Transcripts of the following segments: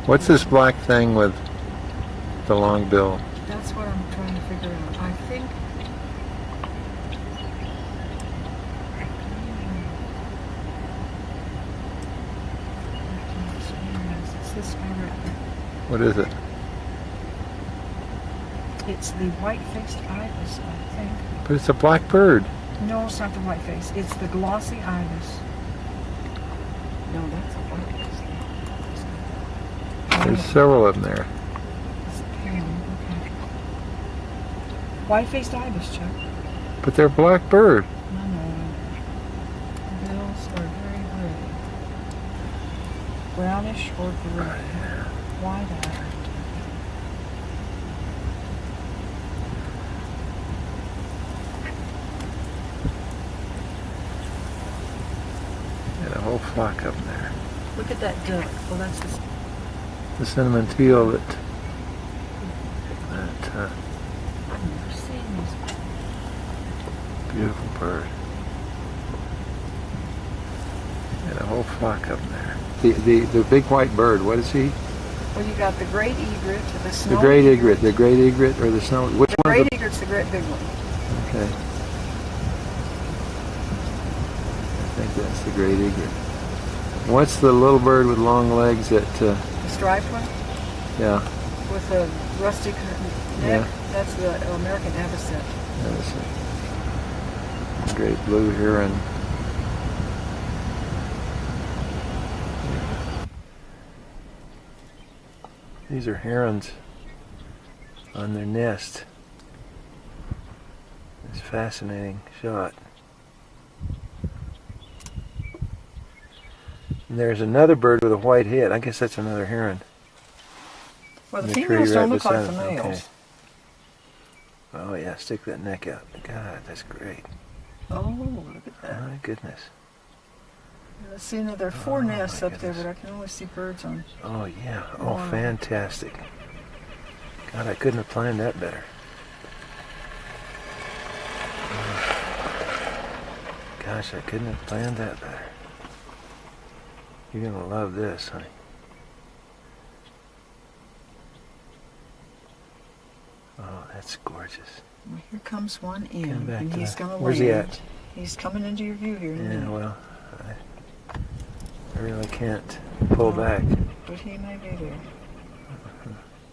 What's this black thing with the long bill? That's what I'm trying to figure out. I think. It's this guy right here. What is it? It's the white-faced ibis, I think. But it's a black bird. No, it's not the white face. It's the glossy ibis. No, that's a white face. There's several of them there. It's pale. Okay. White-faced ibis, Chuck. But they're black bird. I know. The bills are very gray. Brownish or gray. Wide-eyed. A whole flock of them there. Look at that duck. Well, that's The cinnamon teal that I've never seen these. beautiful bird. And a whole flock of them there. The big white bird, what is he? Well, you got the great egret, the The snowy great egret. The great egret or the snow? Which The one? great egret's the great big one. Okay. I think that's the great egret. What's the little bird with long legs that, The striped one yeah, with a rusty neck. Yeah. That's the American avocet. that's a great blue heron. These are herons on their nest. It's a fascinating shot. And there's another bird with a white head. I guess that's another heron. Well, the In the females tree don't right look like the beside it. males. Okay. Oh yeah, stick that neck out. God, that's great. Oh, look at that. My goodness. See, now there are four Oh, nests my up there, goodness. but I can only see birds on. Oh yeah. Oh, Wow. fantastic. God, I couldn't have planned that better. Gosh, I couldn't have planned that better. You're gonna love this, honey. Oh, that's gorgeous. Well, here comes one Come in, back and to he's the- going to where's land. he at? He's coming into your view here in a Yeah, minute. well, I really can't pull back. But he may be there.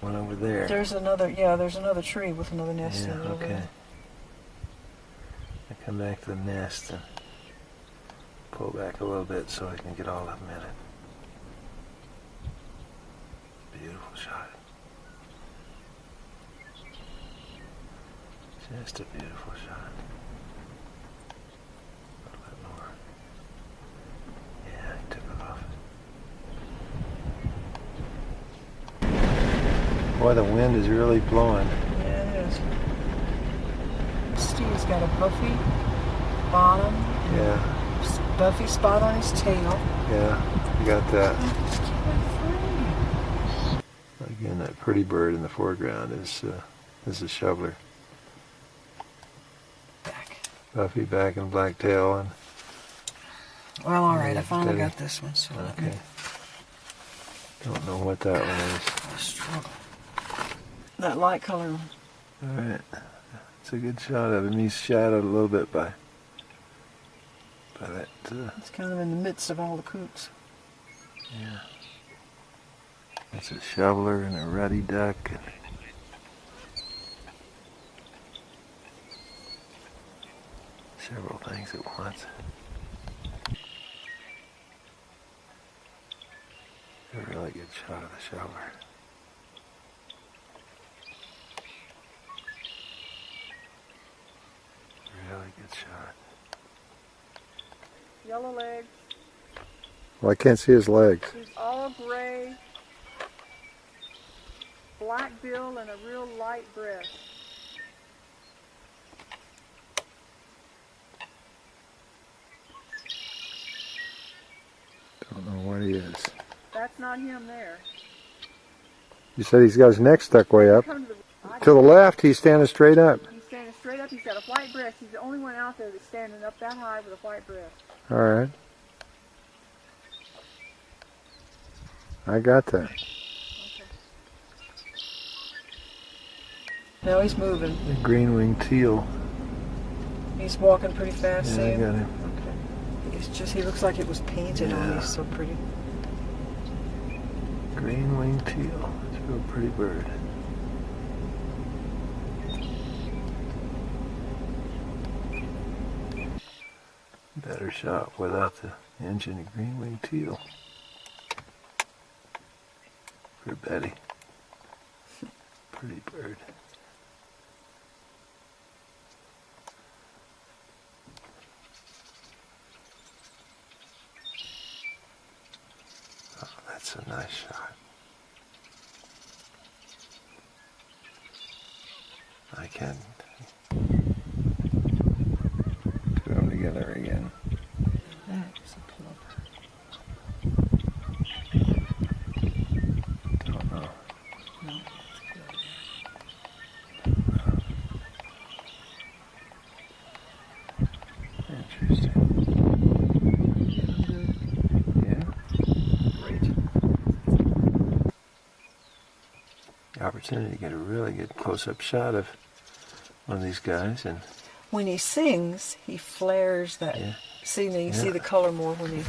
One over there. There's another tree with another nest Yeah, in it over okay. there. I come back to the nest and pull back a little bit so I can get all of them in it. Beautiful shot. Just a beautiful shot. A little bit more. Yeah, I took it off. Boy, the wind is really blowing. Yeah, it is. Steve's got a buffy bottom, Yeah, buffy spot on his tail. yeah, you got that. I just can't wait for Again, that pretty bird in the foreground is a shoveler. back. Buffy back and black tail and Well, all right, I finally steady. got this one, so let okay. me Don't know what that one is. struggle. That light color one. All right, it's a good shot of him. He's shadowed a little bit by that. It's kind of in the midst of all the coots. Yeah, it's a shoveler and a ruddy duck. And several things at once. A really good shot of the shoveler. Really good shot. Yellow legs. Well, I can't see his legs. He's all gray. Black bill and a real light breast. Don't know what he is. That's not him there. You said he's got his neck stuck way up. Come to To the left, he's standing straight up. He's standing straight up. He's got a white breast. He's the only one out there that's standing up that high with a white breast. All right. I got that. Now he's moving. The green-winged teal. He's walking pretty fast, Yeah, see I him? got him. Okay. It's just, he looks like it was painted on. Yeah. He's so pretty. Green-winged teal. It's a real pretty bird. Better shot without the engine of green-winged teal. For Betty. Pretty bird. Oh, that's a nice shot. I can put them together again. That is a plover. Don't know. No, it's good. Interesting. Yeah. Great. The opportunity to get a really good close-up shot of one of these guys, and When he sings, he flares that. yeah, See, now you Yeah. see the color more when he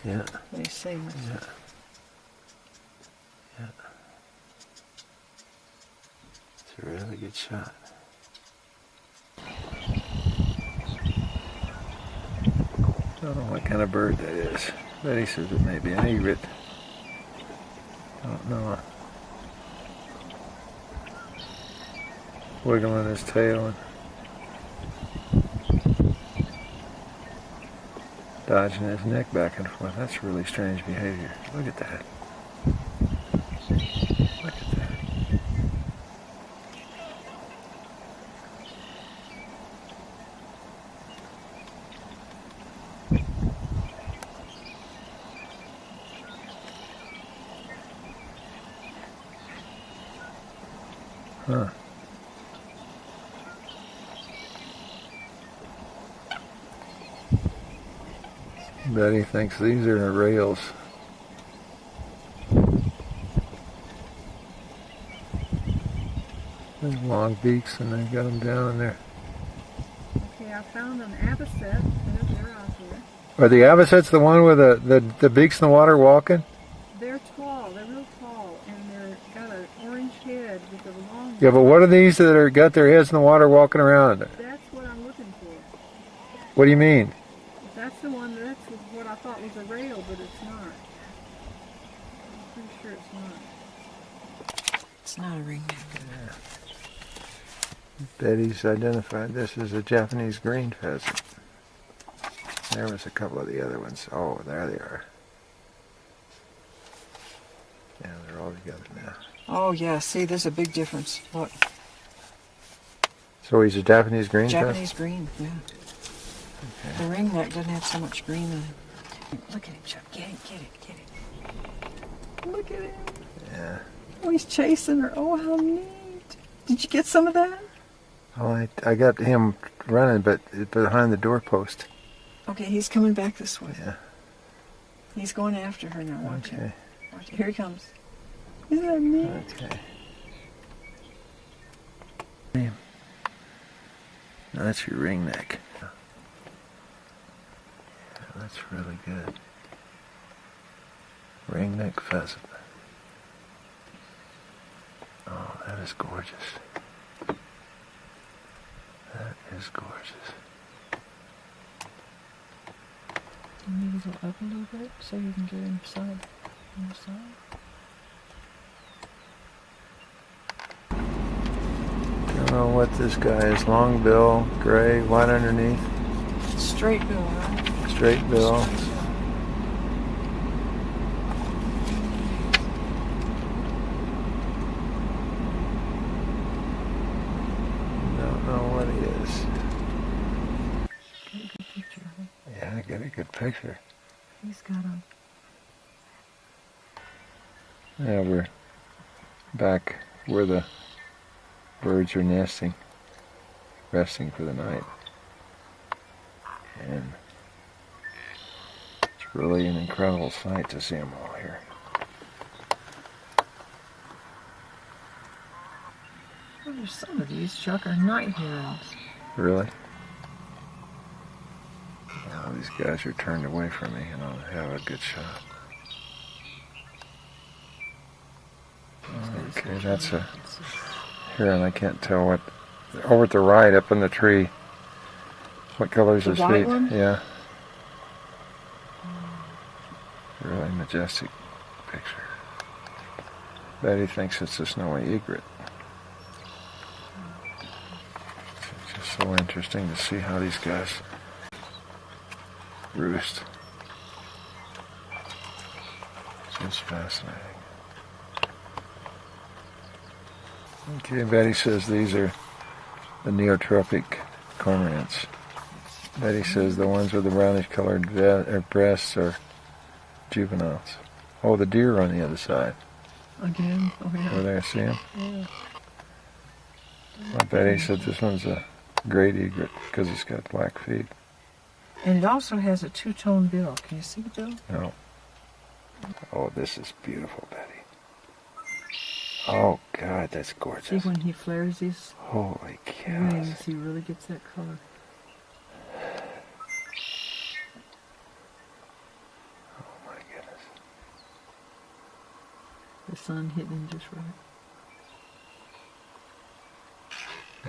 yeah, sings. yeah, yeah. It's a really good shot. I don't know what kind of bird that is. Betty says it may be an egret. I don't know. Wiggling his tail and dodging his neck back and forth. That's really strange behavior. Look at that. Look at that. Huh. Betty thinks these are rails. They're long beaks and they've got them down in there. Okay, I found an avocet. They're out here. Are the avocets the one with the beaks in the water walking? They're tall. They're real tall, and they're got an orange head with a long. Yeah, but what are these that are got their heads in the water walking around? That's what I'm looking for. What do you mean? That's the one. That's what I thought was a rail, but it's not. I'm pretty sure it's not. It's not a ringneck. Betty's identified this as a Japanese green pheasant. There was a couple of the other ones. Oh, there they are. Yeah, they're all together now. Oh yeah. See, there's a big difference. Look, So he's a Japanese green pheasant? Japanese green. Yeah. Okay. The ringneck doesn't have so much green in it. Look at him, Chuck. Get it, get it, get it. Look at him. Yeah. Oh, he's chasing her. Oh, how neat. Did you get some of that? Oh, I got him running, but behind the doorpost. Okay, he's coming back this way. Yeah. He's going after her now. Watch Okay. him. Watch it. Here he comes. Isn't that neat? Okay. Now that's your ringneck. Yeah, that's really good. Ringneck pheasant. Oh, that is gorgeous. That is gorgeous. Maybe go up a little bit so you can get inside on the side. Don't know what this guy is. Long bill, gray, white underneath, Straight bill, right? straight bill. Straight bill. Don't know what he is. Get a good picture of him. Yeah, I get a good picture. He's got a. Yeah, we're back where the birds are nesting, resting for the night. And it's really an incredible sight to see them all here. Oh, There's some of these, Chuck, are night herons. Really? Oh, these guys are turned away from me, and I'll have a good shot. Okay, that's a heron. I can't tell what. Over at the right, up in the tree. What color is his feet? The white one? Yeah. Really majestic picture. Betty thinks it's a snowy egret. It's just so interesting to see how these guys roost. Just fascinating. Okay, Betty says these are the neotropic cormorants. Betty says the ones with the brownish colored breasts are juveniles. Oh, the deer on the other side. Again? Oh, yeah. Over there, see him? Yeah. Well, Betty said this one's a great egret because it's got black feet. And it also has a two-tone bill. Can you see the bill? No. Oh, this is beautiful, Betty. Oh, God, that's See gorgeous. when he flares his Holy cows. wings, he really gets that color. Oh, my goodness. The sun hitting him just right.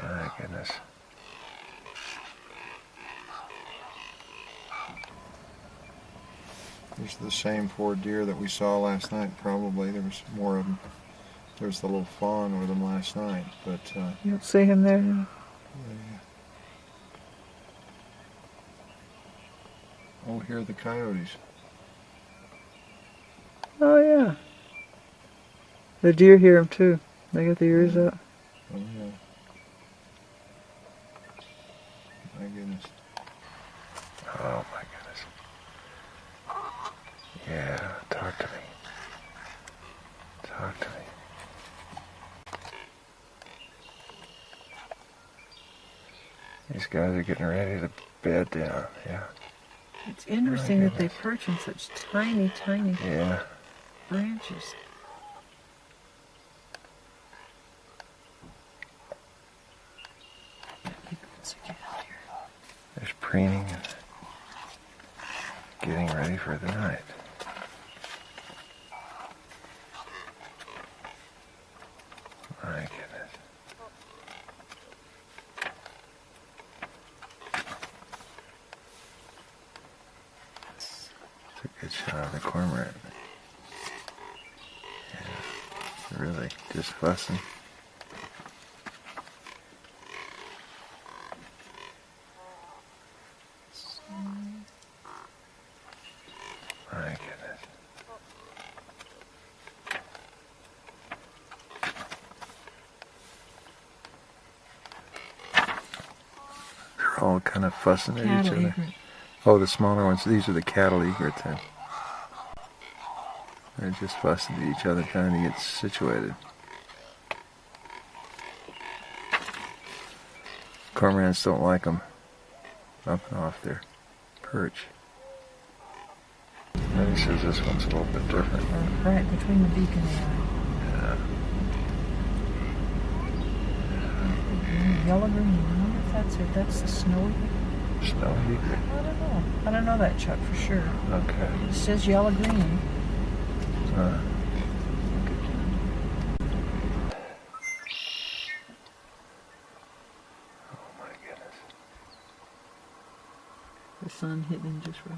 My goodness. These are the same 4 deer that we saw last night, probably. There was more of them. There was the little fawn with them last night, but You don't see him there now? oh, here are the coyotes. Oh, yeah. The deer hear him, too. They got the ears up. Oh, yeah. My goodness. Oh, my goodness. Yeah, talk to me. Talk to me. These guys are getting ready to bed down, yeah. It's interesting that they perch in such tiny, tiny Yeah. branches. There's preening and getting ready for the night. My goodness. It's a good shot of the cormorant. Yeah, really, just fussing. My goodness. They're all kind of fussing at each Cattle other. egret. Oh, the smaller ones. These are the cattle egrets then. They're just fussing at each other, trying to get situated. Cormorants don't like them up and off their perch. And he says this one's a little bit different. Right between the beak and the eye. Yeah. Yellow green. I wonder if that's the snowy. Snow egret. I don't know. I don't know that, Chuck, for sure. Okay. It says yellow green. Uh, oh my goodness. The sun hitting him just right.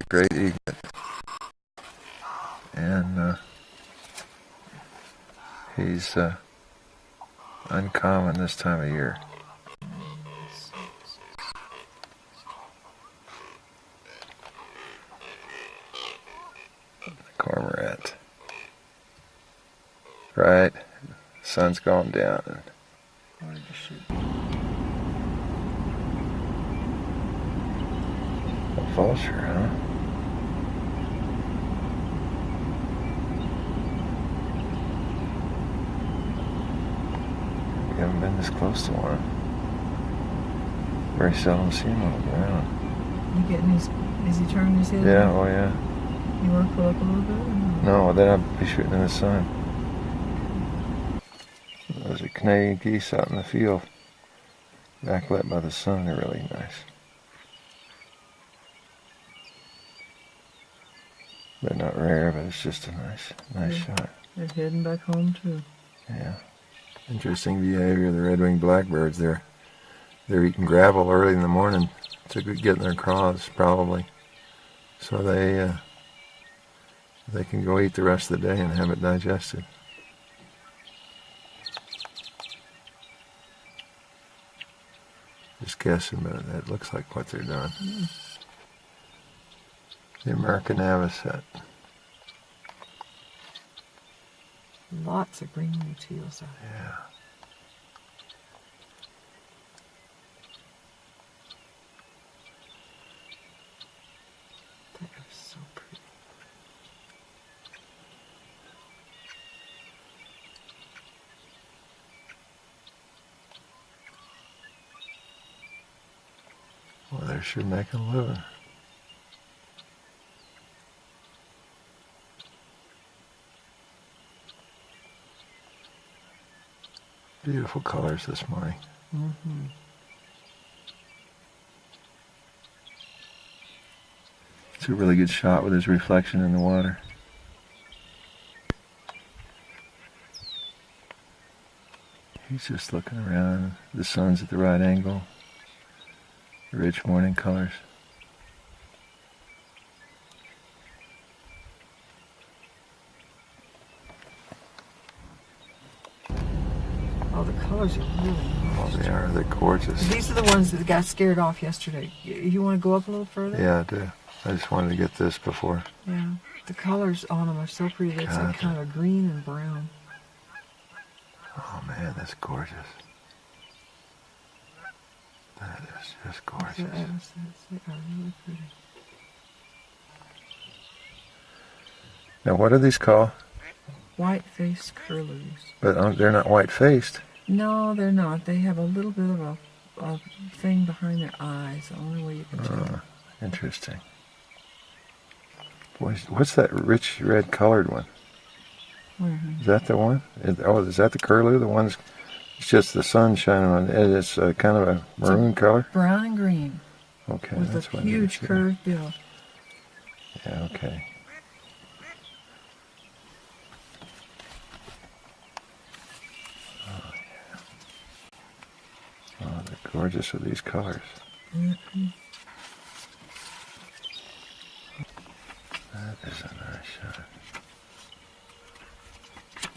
Great egret. And he's uncommon this time of year. The cormorant. sun's gone down. And Hard to shoot. a vulture, huh? We haven't been this close to one. Very seldom see him on the ground. You getting his? Is he turning his head? Yeah, oh yeah. You want to pull up a little bit? Or no? No, then I'd be shooting in the sun. Those are Canadian geese out in the field. Backlit by the sun, they're really nice. They're not rare, but it's just a nice shot. They're heading back home too. Yeah. Interesting behavior of the red-winged blackbirds. They're eating gravel early in the morning to get in their craws, probably. So they can go eat the rest of the day and have it digested. Just guessing, but that looks like what they're doing. The American avocet. Lots of green teals out there. Yeah. They are so pretty. Well, they're sure making a living. Beautiful colors this morning. Mm-hmm. It's a really good shot with his reflection in the water. He's just looking around. The sun's at the right angle. Rich morning colors. Oh, the colors are really nice. Oh, they are. They're gorgeous. These are the ones that got scared off yesterday. You want to go up a little further? Yeah, I do. I just wanted to get this before. Yeah. The colors on them are so pretty. It's God. like kind of green and brown. Oh man, that's gorgeous. That is just gorgeous. They are really pretty. Now, what are these called? White-faced curlews. But they're not white-faced. No, they're not. They have a little bit of a thing behind their eyes. The only way you can tell. Interesting. Boy, what's that rich red colored one? Where? Is that the one? Is that the curlew? The one's it's just the sun shining on it. It's kind of a maroon color. Brown and green. Okay, With that's a what it huge is, yeah. curved bill. Yeah, okay. Oh, yeah. Oh, they're gorgeous with these colors. Mm-hmm. That is a nice shot.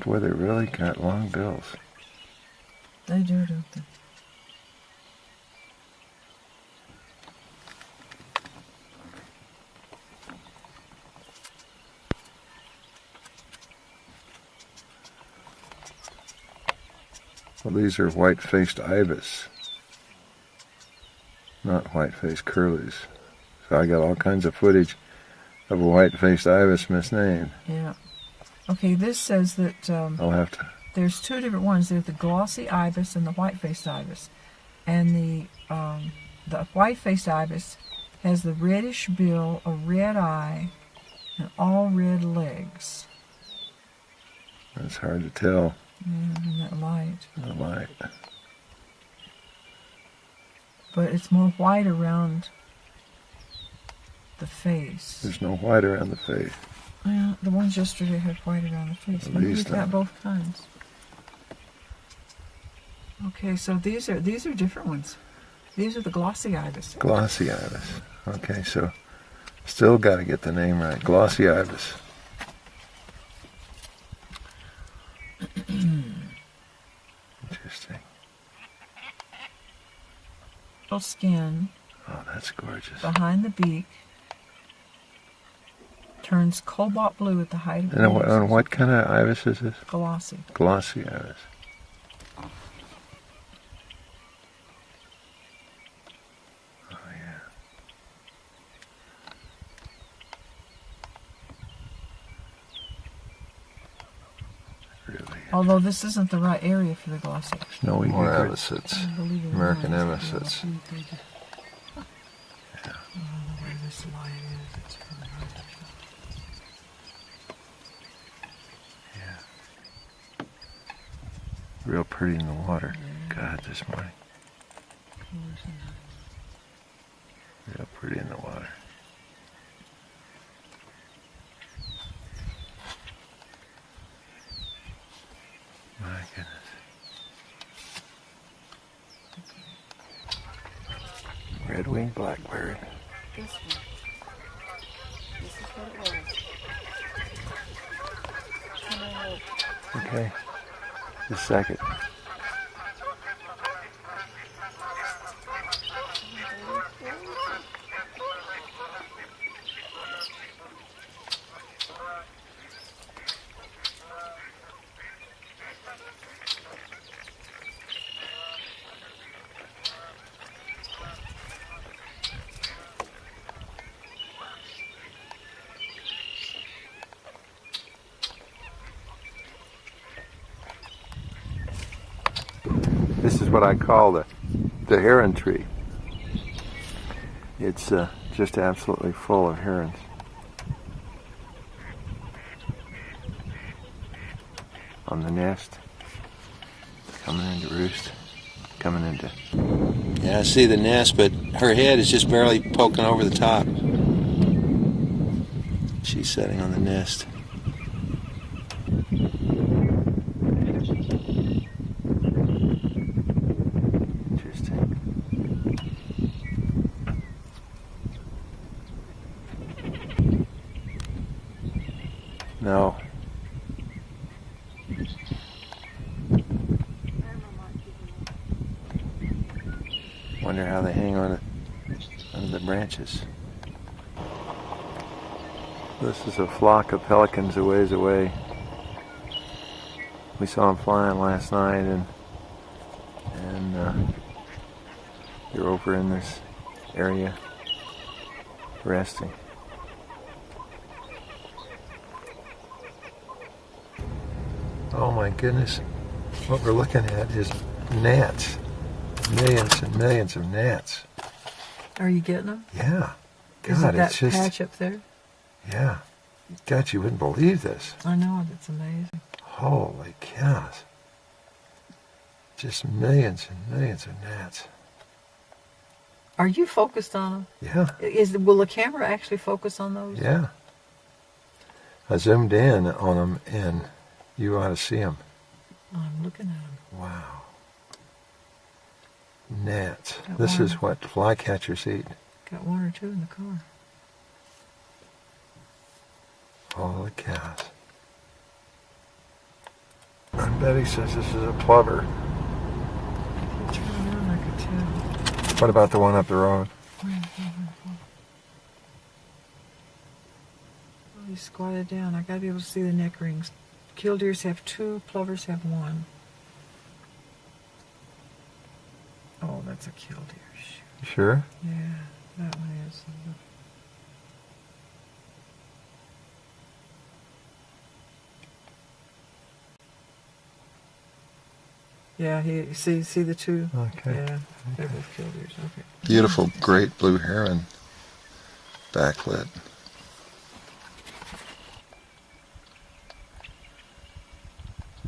Boy, they really got long bills. They do, don't they? Well, these are white-faced ibis, not white-faced curlews. So I got all kinds of footage of a white-faced ibis misnamed. Yeah. Okay, this says that I'll have to. there's two different ones. There's the glossy ibis and the white-faced ibis. And the white-faced ibis has the reddish bill, a red eye, and all red legs. It's hard to tell. Yeah, in that light. The light. But it's more white around the face. There's no white around the face. Well, the ones yesterday had white around the face. At Maybe least we've got not. both kinds. Okay, so these are different ones. These are the glossy ibis. Glossy ibis. Okay, so still got to get the name right. Glossy ibis. Interesting. Little skin Oh, that's gorgeous. behind the beak turns cobalt blue at the height of And the on what kind of ibis is this? glossy. Glossy ibis. Although this isn't the right area for the glossy. Snowy More egret. avocets. Unbelievable. American Nice. avocets. Oh, the way this light is, it's really hard to tell. Real pretty in the water. God, this morning. Real pretty in the water. My goodness. Red-winged blackbird. This one. This is what it was. Come on, look. Okay. The second. This is what I call the heron tree. It's just absolutely full of herons. On the nest, coming into roost, coming into. Yeah, I see the nest, but her head is just barely poking over the top. She's sitting on the nest. No. Wonder how they hang on it under the branches. This is a flock of pelicans a ways away. We saw them flying last night, and they're over in this area resting. Oh my goodness, what we're looking at is gnats. Millions and millions of gnats. Are you getting them? Yeah. Is God, it that it's just, patch up there? yeah. God, you wouldn't believe this. I know, it's amazing. Holy cows. Just millions and millions of gnats. Are you focused on them? Yeah. Will the camera actually focus on those? Yeah. I zoomed in on them, and you ought to see them. I'm looking at them. Wow. Gnats. Got This one. is what flycatchers eat. Got one or two in the car. Holy cows. And Betty says this is a plover. It's running around, I could tell. What about the one up the road? Oh, he squatted down. I gotta be able to see the neck rings. Killdeers have 2, plovers have 1. Oh, that's a killdeer. Shoot. You sure? Yeah, that one is. Yeah, see the 2? Okay. Yeah, they're both killdeers. Okay. Beautiful great blue heron backlit.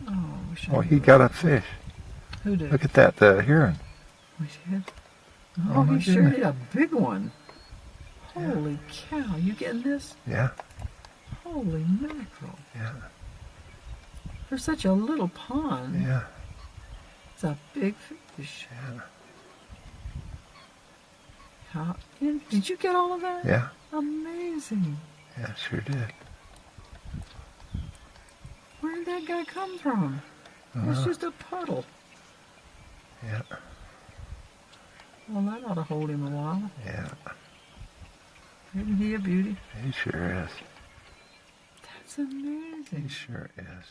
Oh, I wish I Oh, knew he got a fish. Who did? Look at that, the heron. We did? Oh, Oh, my he sure goodness. did, a big one. Yeah. Holy cow, you getting this? Yeah, Holy mackerel. yeah, For such a little pond. yeah, It's a big fish. yeah. Did you get all of that? Yeah, Amazing. yeah, sure did. Where did that guy come from? It's just a puddle. Yeah, Well, that ought to hold him a while. yeah, Isn't he a beauty? he sure is. That's amazing. He sure is.